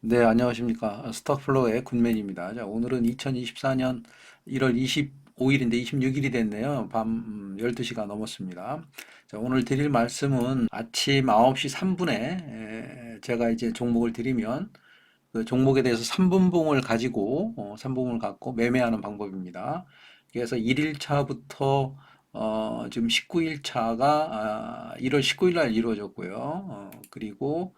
네, 안녕하십니까. 스톡플로우의 굿맨입니다. 자, 오늘은 2024년 1월 25일인데 26일이 됐네요. 밤 12시가 넘었습니다. 자, 오늘 드릴 말씀은 아침 9시 3분에 제가 이제 종목을 드리면 그 종목에 대해서 3분봉을 가지고 3분봉을 갖고 매매하는 방법입니다. 그래서 1일차부터 지금 19일차가 1월 19일 날 이루어졌고요. 그리고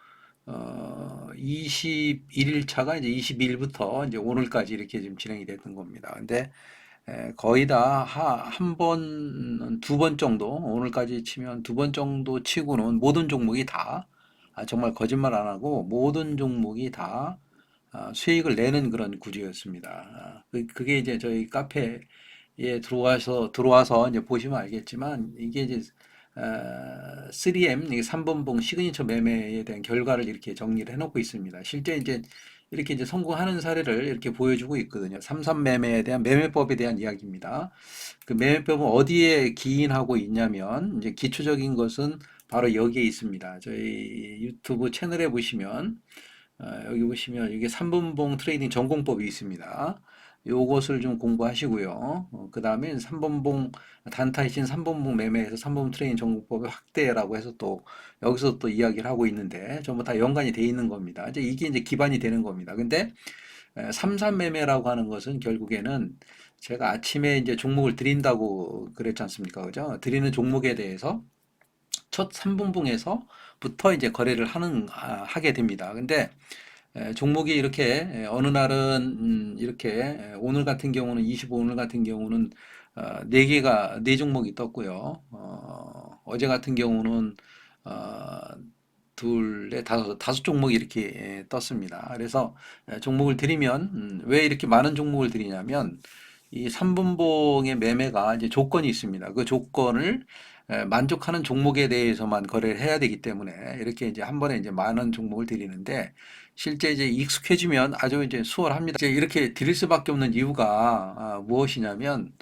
21일 차가 이제 22일부터 이제 오늘까지 이렇게 지금 진행이 됐던 겁니다. 근데 거의 다 한 번, 두 번 정도, 오늘까지 치면 두 번 정도 치고는 모든 종목이 다, 정말 거짓말 안 하고 모든 종목이 다 수익을 내는 그런 구조였습니다. 그게 이제 저희 카페에 들어와서 이제 보시면 알겠지만 이게 이제 3M 이게 3번봉 시그니처 매매에 대한 결과를 이렇게 정리를 해놓고 있습니다. 실제 이제 이렇게 이제 성공하는 사례를 이렇게 보여주고 있거든요. 삼삼 매매에 대한 매매법에 대한 이야기입니다. 그 매매법은 어디에 기인하고 있냐면 이제 기초적인 것은 바로 여기에 있습니다. 저희 유튜브 채널에 보시면 여기 보시면 이게 3분봉 트레이딩 전공법이 있습니다. 요것을 좀 공부하시고요. 그 다음에 3분봉 단타이신 3분봉 매매에서 3분봉 트레이딩 전공법의 확대라고 해서 또 여기서 또 이야기를 하고 있는데 전부 다 연관이 돼 있는 겁니다. 이제 이게 이제 기반이 되는 겁니다. 근데 삼삼 매매라고 하는 것은 결국에는 제가 아침에 이제 종목을 드린다고 그랬지 않습니까? 그죠? 드리는 종목에 대해서 첫 3분봉에서부터 이제 거래를 하게 됩니다. 근데 종목이 이렇게 어느 날은 이렇게 오늘 같은 경우는 25 오늘 같은 경우는 네 종목이 떴고요. 어제 같은 경우는 어, 다섯 종목이 이렇게 떴습니다. 그래서 종목을 드리면 왜 이렇게 많은 종목을 드리냐면 이 3분봉의 매매가 이제 조건이 있습니다. 그 조건을 만족하는 종목에 대해서만 거래를 해야 되기 때문에 이렇게 이제 한 번에 이제 많은 종목을 드리는데 실제 이제 익숙해지면 아주 이제 수월합니다. 이제 이렇게 드릴 수밖에 없는 이유가 무엇이냐면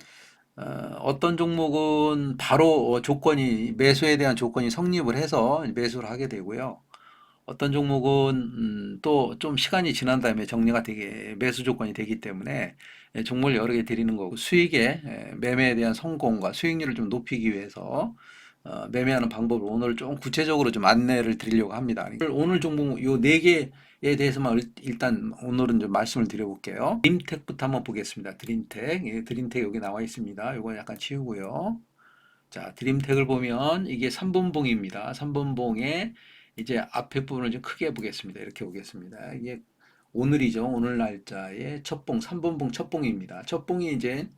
어떤 종목은 바로 조건이 매수에 대한 조건이 성립을 해서 매수를 하게 되고요. 어떤 종목은 또 좀 시간이 지난 다음에 정리가 되게 매수 조건이 되기 때문에 종목을 여러 개 드리는 거고 수익의 매매에 대한 성공과 수익률을 좀 높이기 위해서 매매하는 방법을 오늘 좀 구체적으로 좀 안내를 드리려고 합니다. 오늘 종목 요 네 개에 대해서만 일단 오늘은 좀 말씀을 드려볼게요. 드림텍부터 한번 보겠습니다. 드림텍, 드림텍 여기 나와 있습니다. 이거 약간 치우고요. 자, 드림텍을 보면 이게 3분봉입니다. 3분봉에 이제 앞에 부분을 좀 크게 보겠습니다. 이렇게 보겠습니다. 이게 오늘이죠. 오늘 날짜의 첫봉, 3분봉 첫봉입니다. 첫봉이 이제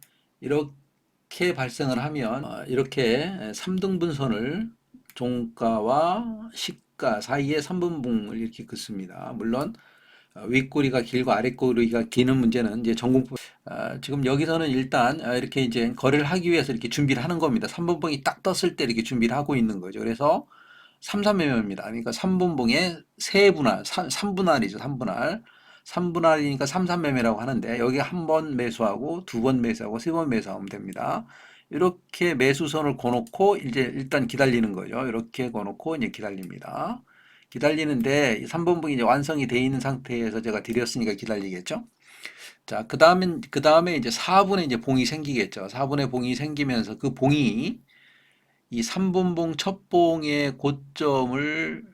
이렇게 발생을 하면 이렇게 3등분선을 종가와 시가 사이에 3분봉을 이렇게 긋습니다. 물론 윗꼬리가 길고 아랫꼬리가 기는 문제는 이제 전공법 지금 여기서는 일단 이렇게 이제 거래를 하기 위해서 이렇게 준비를 하는 겁니다. 3분봉이 딱 떴을 때 이렇게 준비를 하고 있는 거죠. 그래서 삼삼매매입니다. 그러니까 3분봉의 세분할, 3분할이죠. 3분할. 3분할이니까 삼삼매매라고 하는데 여기 한 번 매수하고 두 번 매수하고 세 번 매수하면 됩니다. 이렇게 매수선을 거놓고 이제 일단 기다리는 거죠. 이렇게 거놓고 이제 기다립니다. 기다리는데 3분봉이 이제 완성이 돼 있는 상태에서 제가 드렸으니까 기다리겠죠. 자, 그 다음에 이제 4분의 이제 봉이 생기겠죠. 4분의 봉이 생기면서 그 봉이 이 3분봉 첫 봉의 고점을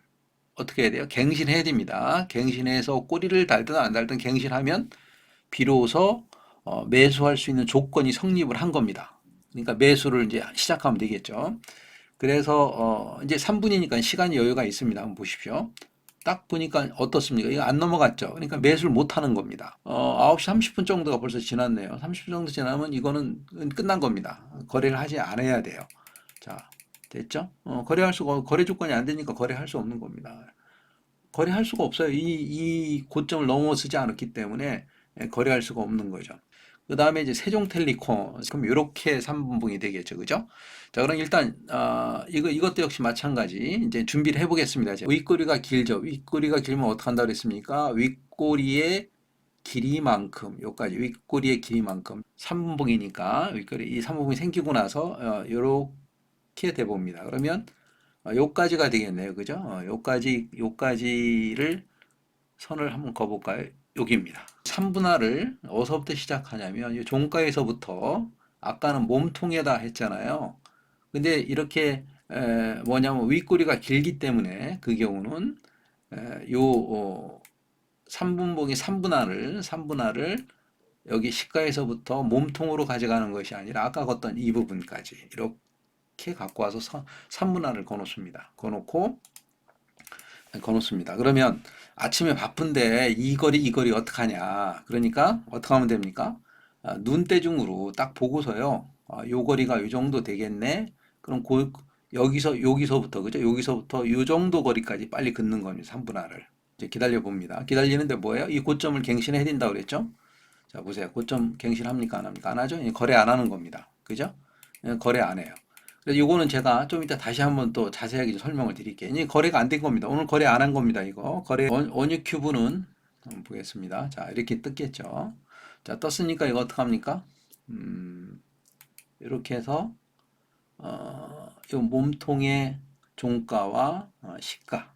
어떻게 해야 돼요? 갱신해야 됩니다. 갱신해서 꼬리를 달든 안 달든 갱신하면 비로소 매수할 수 있는 조건이 성립을 한 겁니다. 그러니까 매수를 이제 시작하면 되겠죠. 그래서 이제 3분이니까 시간이 여유가 있습니다. 한번 보십시오. 딱 보니까 어떻습니까? 이거 안 넘어갔죠. 그러니까 매수를 못 하는 겁니다. 9시 30분 정도가 벌써 지났네요. 30분 정도 지나면 이거는 끝난 겁니다. 거래를 하지 않아야 돼요. 자, 됐죠? 거래 조건이 안 되니까 거래할 수 없는 겁니다. 거래할 수가 없어요. 이 고점을 넘어서지 않았기 때문에 거래할 수가 없는 거죠. 그 다음에 이제 세종텔리콤, 그럼 이렇게 3분봉이 되겠죠. 그죠? 자, 그럼 일단, 이것도 역시 마찬가지. 이제 준비를 해보겠습니다. 이제 윗꼬리가 길죠. 윗꼬리가 길면 어떻게 한다고 그랬습니까? 윗꼬리의 길이만큼, 여기까지 윗꼬리의 길이만큼 3분봉이니까 윗꼬리, 이 3분봉이 생기고 나서, 이렇게 돼 봅니다. 그러면 요까지가 되겠네요. 그죠? 요까지를 선을 한번 그어볼까요? 여기입니다. 3분할을 어디서부터 시작하냐면 이 종가에서부터 아까는 몸통에다 했잖아요. 근데 이렇게 뭐냐면 윗꼬리가 길기 때문에 그 경우는 요 3분봉이 3분할을 여기 시가에서부터 몸통으로 가져가는 것이 아니라 아까 걷던 이 부분까지 이렇게 갖고 와서 3분할을 거놓습니다. 거놓습니다. 그러면 아침에 바쁜데 이 거리 어떡하냐. 그러니까 어떻게 하면 됩니까? 눈대중으로 딱 보고서요. 요 거리가 요 정도 되겠네. 그럼 여기서부터 그죠? 여기서부터 요 정도 거리까지 빨리 긋는 겁니다. 3분할을. 이제 기다려 봅니다. 기다리는데 뭐예요? 이 고점을 갱신해야 된다고 그랬죠? 자, 보세요. 고점 갱신합니까? 안 합니까? 안 하죠? 거래 안 하는 겁니다. 그죠? 거래 안 해요. 그래서 요거는 제가 좀 이따 다시 한번 또 자세하게 설명을 드릴게요. 이제 거래가 안 된 겁니다. 오늘 거래 안 한 겁니다. 이거. 원유큐브는 한번 보겠습니다. 자, 이렇게 떴겠죠. 자, 떴으니까 이거 어떡합니까? 이렇게 해서, 이 몸통의 종가와 시가.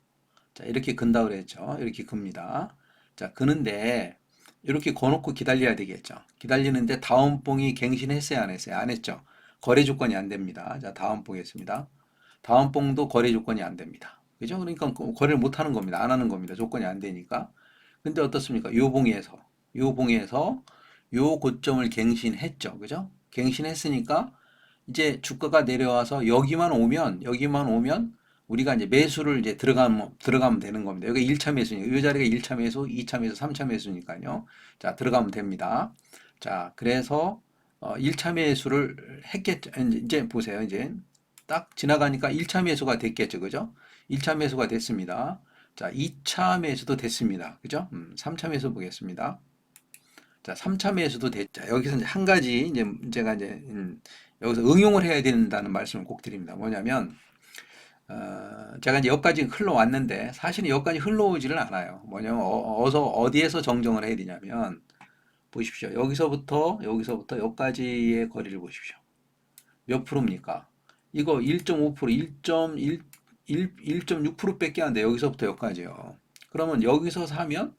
자, 이렇게 근다 그랬죠. 이렇게 급니다. 자, 그는데 이렇게 거놓고 기다려야 되겠죠. 기다리는데 다음 봉이 갱신했어요, 안 했어요? 안 했죠. 거래 조건이 안 됩니다. 자, 다음 봉겠습니다. 다음 봉도 거래 조건이 안 됩니다. 그죠? 그러니까 거래를 못 하는 겁니다. 안 하는 겁니다. 조건이 안 되니까. 근데 어떻습니까? 요 봉에서 요 고점을 갱신했죠. 그죠? 갱신했으니까 이제 주가가 내려와서 여기만 오면 우리가 이제 매수를 이제 들어가면 되는 겁니다. 여기 1차 매수니까 이 자리가 1차 매수, 2차 매수, 3차 매수니까요. 자, 들어가면 됩니다. 자, 그래서 1차 매수를 했겠죠. 이제 보세요. 이제 딱 지나가니까 1차 매수가 됐겠죠. 그죠? 1차 매수가 됐습니다. 자, 2차 매수도 됐습니다. 그죠? 3차 매수 보겠습니다. 자, 3차 매수도 됐죠. 여기서 이제 한 가지 이제 제가 이제 여기서 응용을 해야 된다는 말씀을 꼭 드립니다. 뭐냐면 제가 이제 여기까지 흘러왔는데 사실은 여기까지 흘러오지를 않아요. 뭐냐면 어디에서 정정을 해야 되냐면 보십시오. 여기서부터 여기까지의 거리를 보십시오. 몇 프로입니까? 이거 1.5%, 1.6%밖에 안 돼. 여기서부터 여기까지요. 그러면 여기서 사면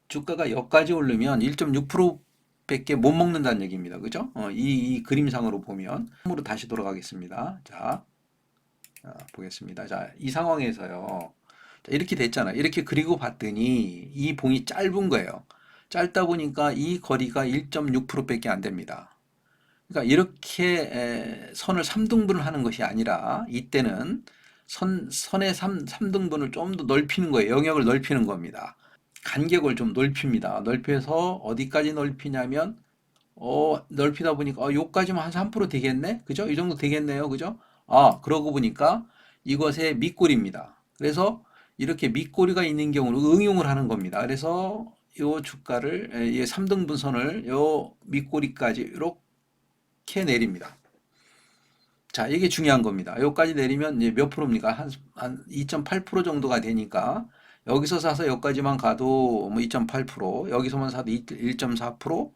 주가가 여기까지 오르면 1.6%밖에 못 먹는다는 얘기입니다. 그죠? 이 그림상으로 보면. 으로 다시 돌아가겠습니다. 자, 보겠습니다. 자, 이 상황에서요. 자, 이렇게 됐잖아. 이렇게 그리고 봤더니 이 봉이 짧은 거예요. 짧다 보니까 이 거리가 1.6%밖에 안 됩니다. 그러니까 이렇게 선을 3등분을 하는 것이 아니라 이때는 선의 3등분을 좀 더 넓히는 거예요. 영역을 넓히는 겁니다. 간격을 좀 넓힙니다. 넓혀서 어디까지 넓히냐면 넓히다 보니까 요까지만 한 3% 되겠네? 그죠? 이 정도 되겠네요. 그죠? 그러고 보니까 이것의 밑골입니다. 그래서 이렇게 밑골이가 있는 경우는 응용을 하는 겁니다. 그래서 요 주가를 이 3등분 선을 요 밑골이까지 이렇게 내립니다. 자, 이게 중요한 겁니다. 여기까지 내리면 이제 몇 프로입니까? 한 2.8% 정도가 되니까 여기서 사서 여기까지만 가도 뭐 2.8%, 여기서만 사도 1.4%,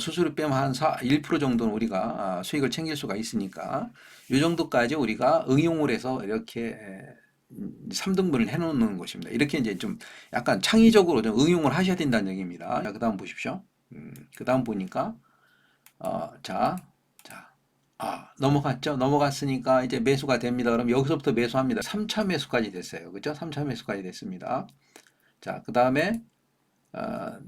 수수료 빼면 한 1% 정도는 우리가 수익을 챙길 수가 있으니까 이 정도까지 우리가 응용을 해서 이렇게 3등분을 해놓는 것입니다. 이렇게 이제 좀 약간 창의적으로 좀 응용을 하셔야 된다는 얘기입니다. 자, 그 다음 보십시오. 그 다음 보니까 자, 자, 넘어갔죠? 넘어갔으니까 이제 매수가 됩니다. 그럼 여기서부터 매수합니다. 3차 매수까지 됐어요. 그죠? 3차 매수까지 됐습니다. 자, 그 다음에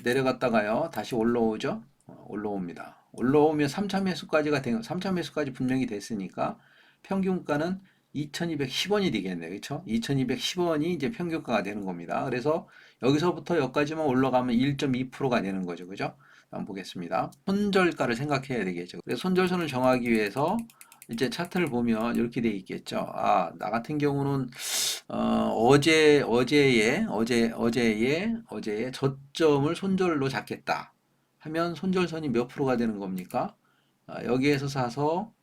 내려갔다가요. 다시 올라오죠? 올라옵니다. 올라오면 3차 매수까지가 된, 3차 매수까지 분명히 됐으니까 평균가는 2210원이 되겠네요. 그렇죠? 2210원이 이제 평균가가 되는 겁니다. 그래서 여기서부터 여기까지만 올라가면 1.2%가 되는 거죠. 그죠? 한번 보겠습니다. 손절가를 생각해야 되겠죠. 그래서 손절선을 정하기 위해서 이제 차트를 보면 이렇게 돼 있겠죠. 나 같은 경우는 어제의 저점을 손절로 잡겠다 하면 손절선이 몇 프로가 되는 겁니까? 여기에서 사서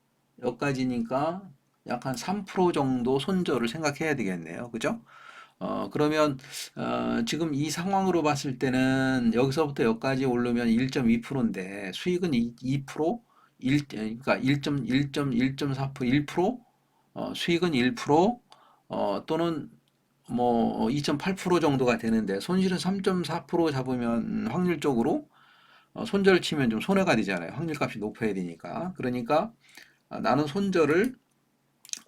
여기까지니까 약 한 3% 정도 손절을 생각해야 되겠네요. 그죠? 그러면 지금 이 상황으로 봤을 때는 여기서부터 여기까지 오르면 1.2%인데 수익은 2%, 그러니까 1.4%, 1%, 수익은 1%, 또는 뭐 2.8% 정도가 되는데 손실은 3.4% 잡으면 확률적으로 손절 치면 좀 손해가 되잖아요. 확률값이 높아야 되니까. 그러니까 나는 손절을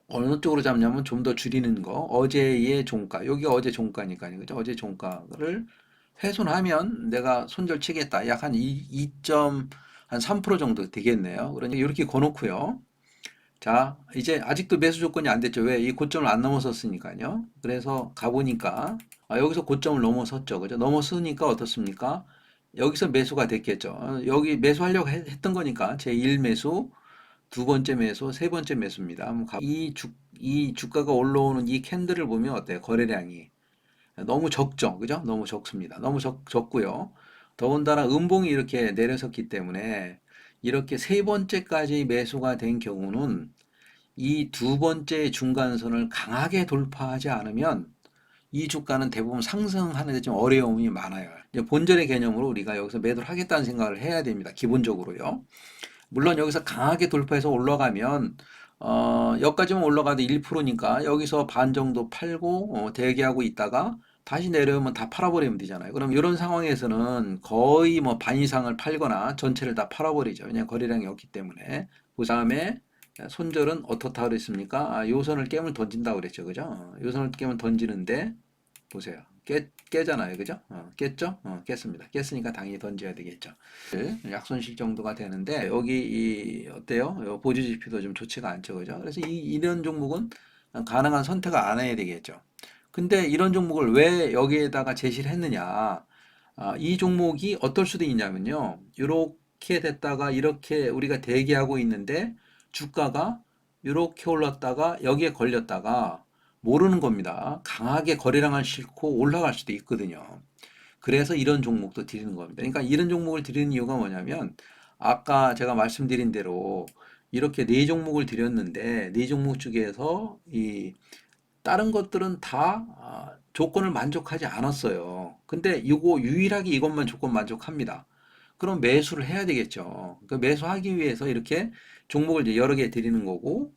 어느 쪽으로 잡냐면 좀 더 줄이는 거. 어제의 종가. 여기가 어제 종가니까요. 그죠? 어제 종가를 훼손하면 내가 손절 치겠다. 약 한 2.3% 정도 되겠네요. 그러니까 이렇게 거놓고요. 자, 이제 아직도 매수 조건이 안 됐죠. 왜? 이 고점을 안 넘어섰으니까요. 그래서 가보니까 여기서 고점을 넘어섰죠. 그죠? 넘어서니까 어떻습니까? 여기서 매수가 됐겠죠. 여기 매수하려고 했던 거니까 제 1매수, 두 번째 매수, 세 번째 매수입니다. 이 주가가 올라오는 이 캔들을 보면 어때요? 거래량이 너무 적죠. 그죠? 너무 적습니다. 너무 적고요. 더군다나 음봉이 이렇게 내려섰기 때문에 이렇게 세 번째까지 매수가 된 경우는 이 두 번째 중간선을 강하게 돌파하지 않으면 이 주가는 대부분 상승하는 데 좀 어려움이 많아요. 이제 본전의 개념으로 우리가 여기서 매도를 하겠다는 생각을 해야 됩니다. 기본적으로요. 물론 여기서 강하게 돌파해서 올라가면 여기까지만 올라가도 1%니까 여기서 반 정도 팔고 대기하고 있다가 다시 내려오면 다 팔아버리면 되잖아요. 그럼 이런 상황에서는 거의 뭐 반 이상을 팔거나 전체를 다 팔아버리죠. 왜냐하면 거래량이 없기 때문에. 그 다음에 손절은 어떻다 그랬습니까? 요선을 깨면 던진다고 그랬죠. 그죠? 요선을 깨면 던지는데 보세요. 깨잖아요. 그죠? 깼죠? 깼습니다. 깼으니까 당연히 던져야 되겠죠. 약손실 정도가 되는데, 여기 어때요? 보조 지표도 좀 좋지가 않죠. 그죠? 그래서 이런 종목은 가능한 선택을 안 해야 되겠죠. 근데 이런 종목을 왜 여기에다가 제시를 했느냐? 이 종목이 어떨 수도 있냐면요. 이렇게 됐다가 이렇게 우리가 대기하고 있는데 주가가 이렇게 올랐다가 여기에 걸렸다가 모르는 겁니다. 강하게 거래량을 싣고 올라갈 수도 있거든요. 그래서 이런 종목도 드리는 겁니다. 그러니까 이런 종목을 드리는 이유가 뭐냐면 아까 제가 말씀드린 대로 이렇게 네 종목을 드렸는데 네 종목 중에서 이 다른 것들은 다 조건을 만족하지 않았어요. 근데 이거 유일하게 이것만 조건 만족합니다. 그럼 매수를 해야 되겠죠. 그 매수하기 위해서 이렇게 종목을 이제 여러 개 드리는 거고,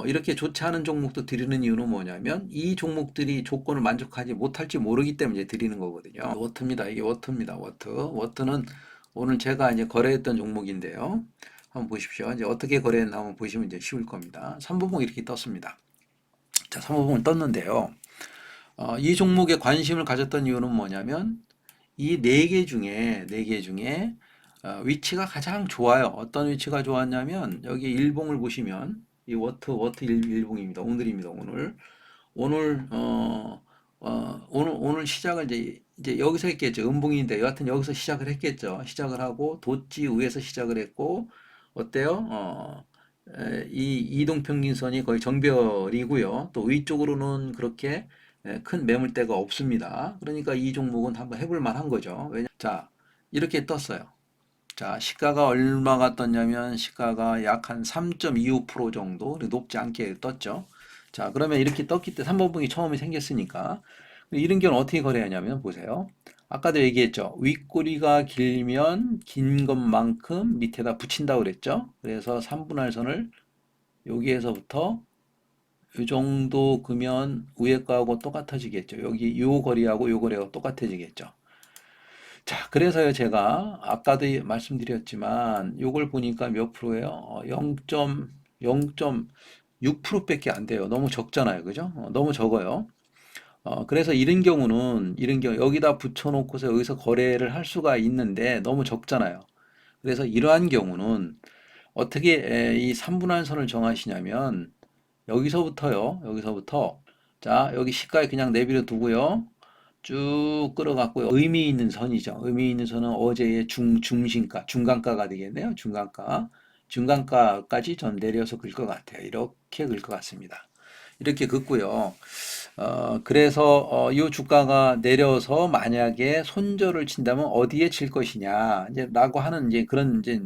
이렇게 좋지 않은 종목도 드리는 이유는 뭐냐면 이 종목들이 조건을 만족하지 못할지 모르기 때문에 드리는 거거든요. 워트입니다. 이게 워트입니다. 워트. 워트는 오늘 제가 이제 거래했던 종목인데요. 한번 보십시오. 이제 어떻게 거래했나 한번 보시면 이제 쉬울 겁니다. 3분봉 이렇게 떴습니다. 자, 3분봉을 떴는데요. 이 종목에 관심을 가졌던 이유는 뭐냐면 이 네 개 중에 위치가 가장 좋아요. 어떤 위치가 좋았냐면 여기 일봉을 보시면 이 워트 일봉입니다. 오늘입니다. 오늘 시작을 이제 여기서 했겠죠. 음봉인데 여하튼 여기서 시작을 했겠죠. 시작을 하고 도치 위에서 시작을 했고 어때요? 이 이동평균선이 거의 정별이고요. 또 위쪽으로는 그렇게 큰 매물대가 없습니다. 그러니까 이 종목은 한번 해볼 만한 거죠. 자, 이렇게 떴어요. 자, 시가가 얼마가 떴냐면 시가가 약 한 3.25% 정도 높지 않게 떴죠. 자, 그러면 이렇게 떴기 때문에 3번봉이 처음에 생겼으니까 이런 경우는 어떻게 거래하냐면 보세요. 아까도 얘기했죠. 윗꼬리가 길면 긴 것만큼 밑에다 붙인다고 그랬죠. 그래서 3분할 선을 여기에서부터 이 정도 그면 위에 거하고 똑같아지겠죠. 여기 요 거리하고 요 거리하고 똑같아지겠죠. 자, 그래서요, 제가 아까도 말씀드렸지만 요걸 보니까 몇 프로예요? 0.6%밖에 안 돼요. 너무 적잖아요. 그죠? 너무 적어요. 그래서 이런 경우 여기다 붙여놓고서 여기서 거래를 할 수가 있는데 너무 적잖아요. 그래서 이러한 경우는 어떻게 이 3분할 선을 정하시냐면 여기서부터 자, 여기 시가에 그냥 내비려 두고요. 쭉 끌어갔고요. 의미 있는 선이죠. 의미 있는 선은 어제의 중심가, 중간가가 되겠네요. 중간가까지 전 내려서 긁을 것 같아요. 이렇게 긁을 것 같습니다. 이렇게 긋고요. 그래서 이 주가가 내려서 만약에 손절을 친다면 어디에 칠 것이냐, 이제 라고 하는 이제 그런 이제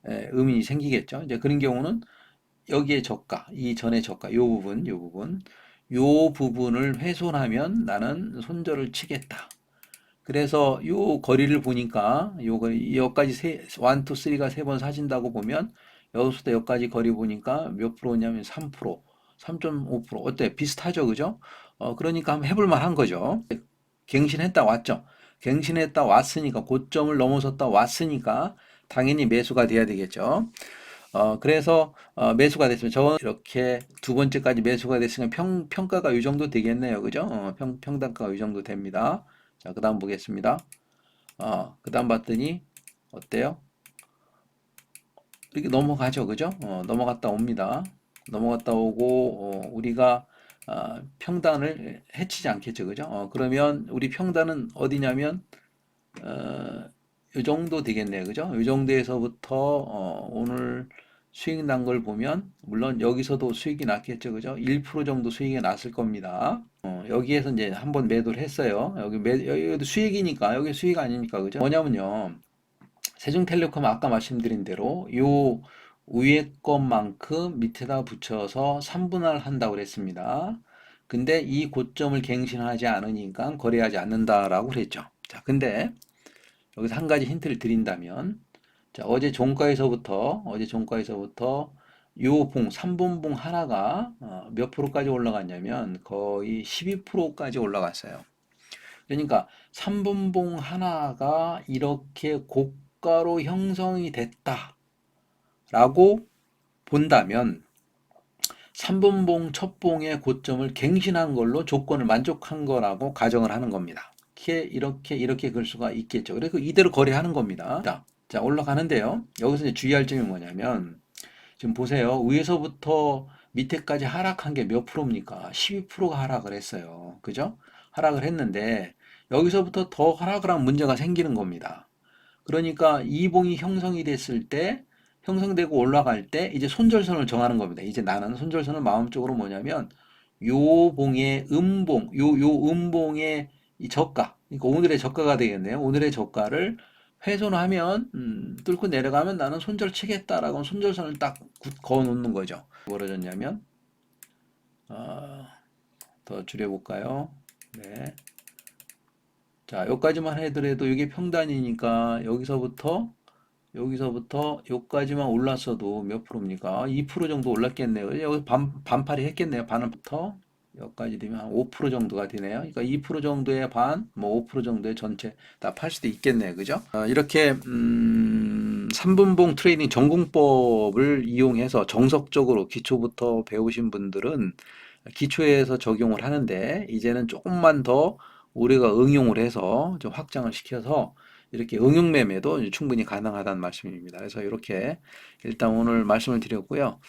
의문이 생기겠죠. 이제 그런 경우는 여기에 저가, 이 전에 저가, 요 부분을 훼손하면 나는 손절을 치겠다. 그래서 요 거리를 보니까 요 거리, 여기까지 1, 2, 3가 세 번 사진다고 보면 여기서부터 여기까지 거리 보니까 몇 프로냐면 3%. 3.5% 어때? 비슷하죠, 그죠? 그러니까 한번 해볼 만한 거죠. 갱신했다 왔죠. 갱신했다 왔으니까 고점을 넘어섰다 왔으니까 당연히 매수가 돼야 되겠죠. 그래서 매수가 됐으면 저는 이렇게 두 번째까지 매수가 됐으면 평가가 이 정도 되겠네요. 그죠? 평단가가 이 정도 됩니다. 자, 그 다음 보겠습니다. 그 다음 봤더니 어때요? 이렇게 넘어가죠. 그죠? 넘어갔다 옵니다. 넘어갔다 오고 우리가 평단을 해치지 않겠죠. 그죠? 그러면 우리 평단은 어디냐면 이 정도 되겠네요. 그죠? 이 정도에서부터 오늘 수익 난 걸 보면 물론 여기서도 수익이 났겠죠. 그죠? 1% 정도 수익이 났을 겁니다. 여기에서 이제 한번 매도를 했어요. 여기도 수익이니까 여기 수익 아닙니까? 그죠? 뭐냐면요. 세종텔레콤 아까 말씀드린 대로 요 위에 것만큼 밑에다 붙여서 3분할 한다고 그랬습니다. 근데 이 고점을 갱신하지 않으니까 거래하지 않는다라고 그랬죠. 자, 근데 여기서 한 가지 힌트를 드린다면, 자, 어제 종가에서부터 요 3분봉 하나가 몇 프로까지 올라갔냐면 거의 12%까지 올라갔어요. 그러니까 3분봉 하나가 이렇게 고가로 형성이 됐다라고 본다면 3분봉 첫봉의 고점을 갱신한 걸로 조건을 만족한 거라고 가정을 하는 겁니다. 이렇게 그럴 수가 있겠죠. 그래서 이대로 거래하는 겁니다. 자, 올라가는데요. 여기서 이제 주의할 점이 뭐냐면 지금 보세요. 위에서부터 밑에까지 하락한 게 몇 프로입니까? 12%가 하락을 했어요. 그죠? 하락을 했는데 여기서부터 더 하락을 한 문제가 생기는 겁니다. 그러니까 이 봉이 형성이 됐을 때 형성되고 올라갈 때 이제 손절선을 정하는 겁니다. 이제 나는 손절선은 마음적으로 뭐냐면 요 봉의 요 음봉의 이 저가, 그러니까 오늘의 저가가 되겠네요. 오늘의 저가를 훼손하면 뚫고 내려가면 나는 손절 치겠다라고 손절선을 딱 그어 놓는 거죠. 벌어졌냐면 더 줄여볼까요? 네. 자, 여기까지만 해더라도 이게 평단이니까 여기서부터 여기까지만 올랐어도 몇 프로입니까? 2% 정도 올랐겠네요. 여기 반팔이 했겠네요. 반부터 여기까지 되면 한 5% 정도가 되네요. 그러니까 2% 정도의 반, 뭐 5% 정도의 전체 다 팔 수도 있겠네요. 그죠? 이렇게 3분봉 트레이딩 전공법을 이용해서 정석적으로 기초부터 배우신 분들은 기초에서 적용을 하는데 이제는 조금만 더 우리가 응용을 해서 좀 확장을 시켜서 이렇게 응용 매매도 충분히 가능하다는 말씀입니다. 그래서 이렇게 일단 오늘 말씀을 드렸고요.